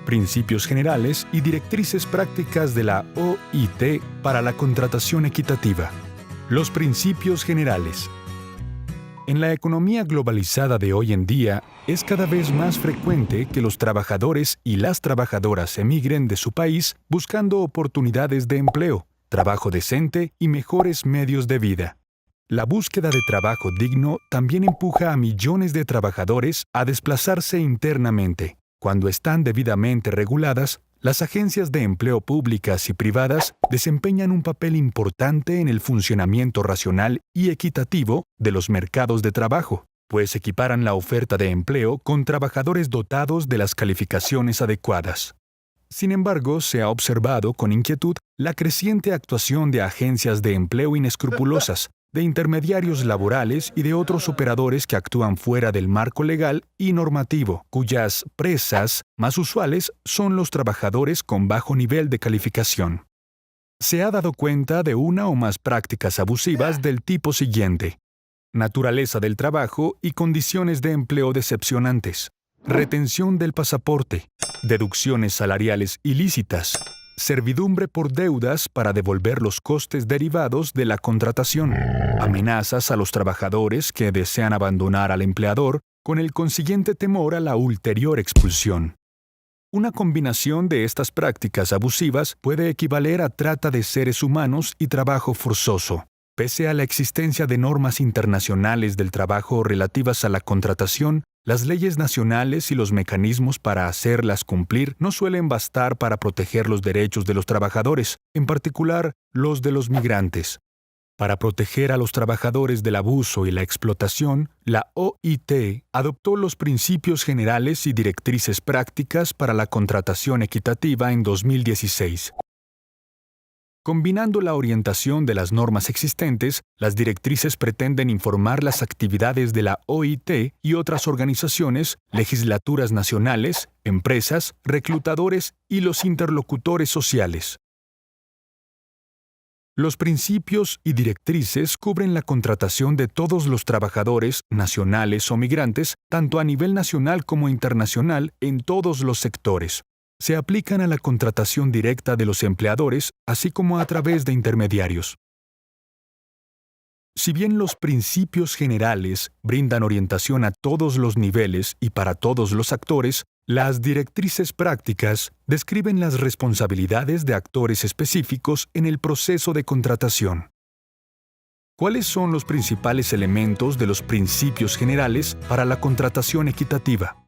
Principios generales y directrices prácticas de la OIT para la contratación equitativa. Los principios generales. En la economía globalizada de hoy en día, es cada vez más frecuente que los trabajadores y las trabajadoras emigren de su país buscando oportunidades de empleo, trabajo decente y mejores medios de vida. La búsqueda de trabajo digno también empuja a millones de trabajadores a desplazarse internamente. Cuando están debidamente reguladas, las agencias de empleo públicas y privadas desempeñan un papel importante en el funcionamiento racional y equitativo de los mercados de trabajo, pues equiparan la oferta de empleo con trabajadores dotados de las calificaciones adecuadas. Sin embargo, se ha observado con inquietud la creciente actuación de agencias de empleo inescrupulosas, de intermediarios laborales y de otros operadores que actúan fuera del marco legal y normativo, cuyas presas más usuales son los trabajadores con bajo nivel de calificación. Se ha dado cuenta de una o más prácticas abusivas del tipo siguiente: naturaleza del trabajo y condiciones de empleo decepcionantes, retención del pasaporte, deducciones salariales ilícitas, servidumbre por deudas para devolver los costes derivados de la contratación, amenazas a los trabajadores que desean abandonar al empleador con el consiguiente temor a la ulterior expulsión. Una combinación de estas prácticas abusivas puede equivaler a trata de seres humanos y trabajo forzoso. Pese a la existencia de normas internacionales del trabajo relativas a la contratación, las leyes nacionales y los mecanismos para hacerlas cumplir no suelen bastar para proteger los derechos de los trabajadores, en particular los de los migrantes. Para proteger a los trabajadores del abuso y la explotación, la OIT adoptó los principios generales y directrices prácticas para la contratación equitativa en 2016. Combinando la orientación de las normas existentes, las directrices pretenden informar las actividades de la OIT y otras organizaciones, legislaturas nacionales, empresas, reclutadores y los interlocutores sociales. Los principios y directrices cubren la contratación de todos los trabajadores, nacionales o migrantes, tanto a nivel nacional como internacional, en todos los sectores. Se aplican a la contratación directa de los empleadores, así como a través de intermediarios. Si bien los principios generales brindan orientación a todos los niveles y para todos los actores, las directrices prácticas describen las responsabilidades de actores específicos en el proceso de contratación. ¿Cuáles son los principales elementos de los principios generales para la contratación equitativa?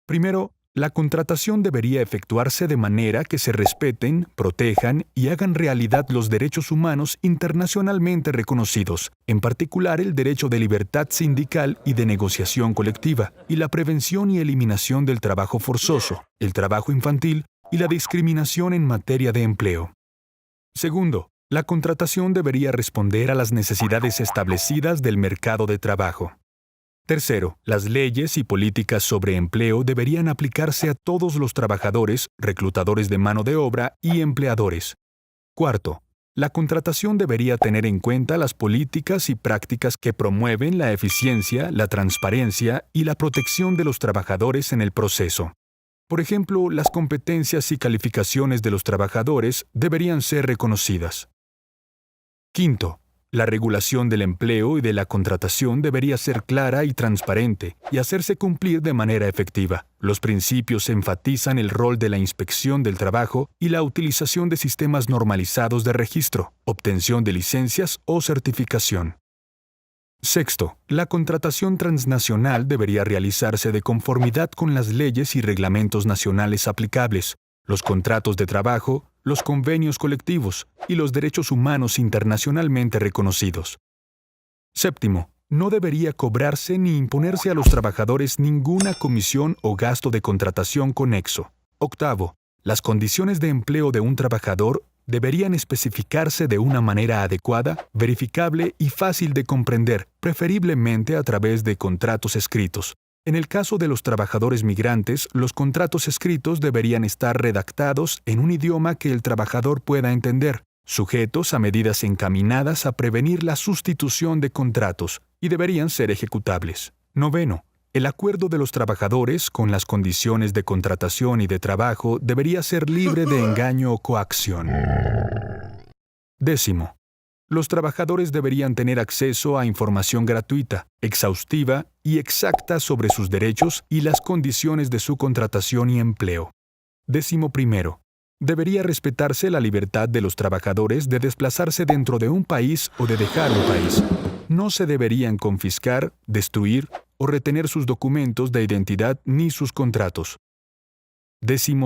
Primero, la contratación debería efectuarse de manera que se respeten, protejan y hagan realidad los derechos humanos internacionalmente reconocidos, en particular el derecho de libertad sindical y de negociación colectiva, y la prevención y eliminación del trabajo forzoso, el trabajo infantil y la discriminación en materia de empleo. Segundo, la contratación debería responder a las necesidades establecidas del mercado de trabajo. Tercero, las leyes y políticas sobre empleo deberían aplicarse a todos los trabajadores, reclutadores de mano de obra y empleadores. Cuarto, la contratación debería tener en cuenta las políticas y prácticas que promueven la eficiencia, la transparencia y la protección de los trabajadores en el proceso. Por ejemplo, las competencias y calificaciones de los trabajadores deberían ser reconocidas. Quinto, la regulación del empleo y de la contratación debería ser clara y transparente y hacerse cumplir de manera efectiva. Los principios enfatizan el rol de la inspección del trabajo y la utilización de sistemas normalizados de registro, obtención de licencias o certificación. Sexto, la contratación transnacional debería realizarse de conformidad con las leyes y reglamentos nacionales aplicables, los contratos de trabajo, los convenios colectivos y los derechos humanos internacionalmente reconocidos. Séptimo, no debería cobrarse ni imponerse a los trabajadores ninguna comisión o gasto de contratación conexo. Octavo, las condiciones de empleo de un trabajador deberían especificarse de una manera adecuada, verificable y fácil de comprender, preferiblemente a través de contratos escritos. En el caso de los trabajadores migrantes, los contratos escritos deberían estar redactados en un idioma que el trabajador pueda entender, sujetos a medidas encaminadas a prevenir la sustitución de contratos, y deberían ser ejecutables. Noveno, El acuerdo de los trabajadores con las condiciones de contratación y de trabajo debería ser libre de engaño o coacción. 10. Los trabajadores deberían tener acceso a información gratuita, exhaustiva y exacta sobre sus derechos y las condiciones de su contratación y empleo. 11. Debería respetarse la libertad de los trabajadores de desplazarse dentro de un país o de dejar un país. No se deberían confiscar, destruir o retener sus documentos de identidad ni sus contratos. 12.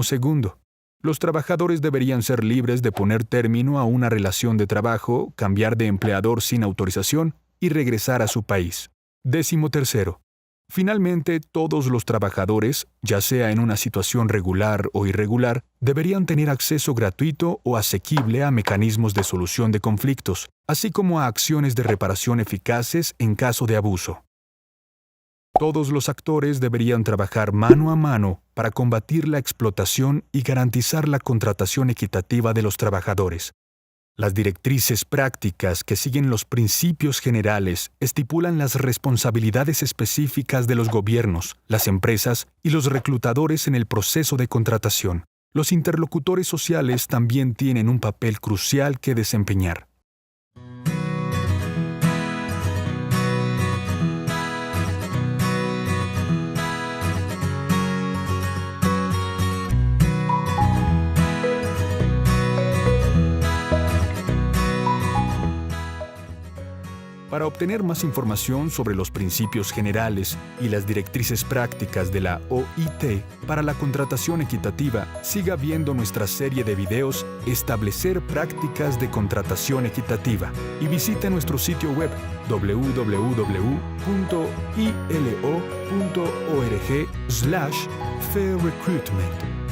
Los trabajadores deberían ser libres de poner término a una relación de trabajo, cambiar de empleador sin autorización y regresar a su país. 13. Finalmente, todos los trabajadores, ya sea en una situación regular o irregular, deberían tener acceso gratuito o asequible a mecanismos de solución de conflictos, así como a acciones de reparación eficaces en caso de abuso. Todos los actores deberían trabajar mano a mano para combatir la explotación y garantizar la contratación equitativa de los trabajadores. Las directrices prácticas que siguen los principios generales estipulan las responsabilidades específicas de los gobiernos, las empresas y los reclutadores en el proceso de contratación. Los interlocutores sociales también tienen un papel crucial que desempeñar. Para obtener más información sobre los principios generales y las directrices prácticas de la OIT para la contratación equitativa, siga viendo nuestra serie de videos Establecer prácticas de contratación equitativa y visite nuestro sitio web www.ilo.org/fairrecruitment.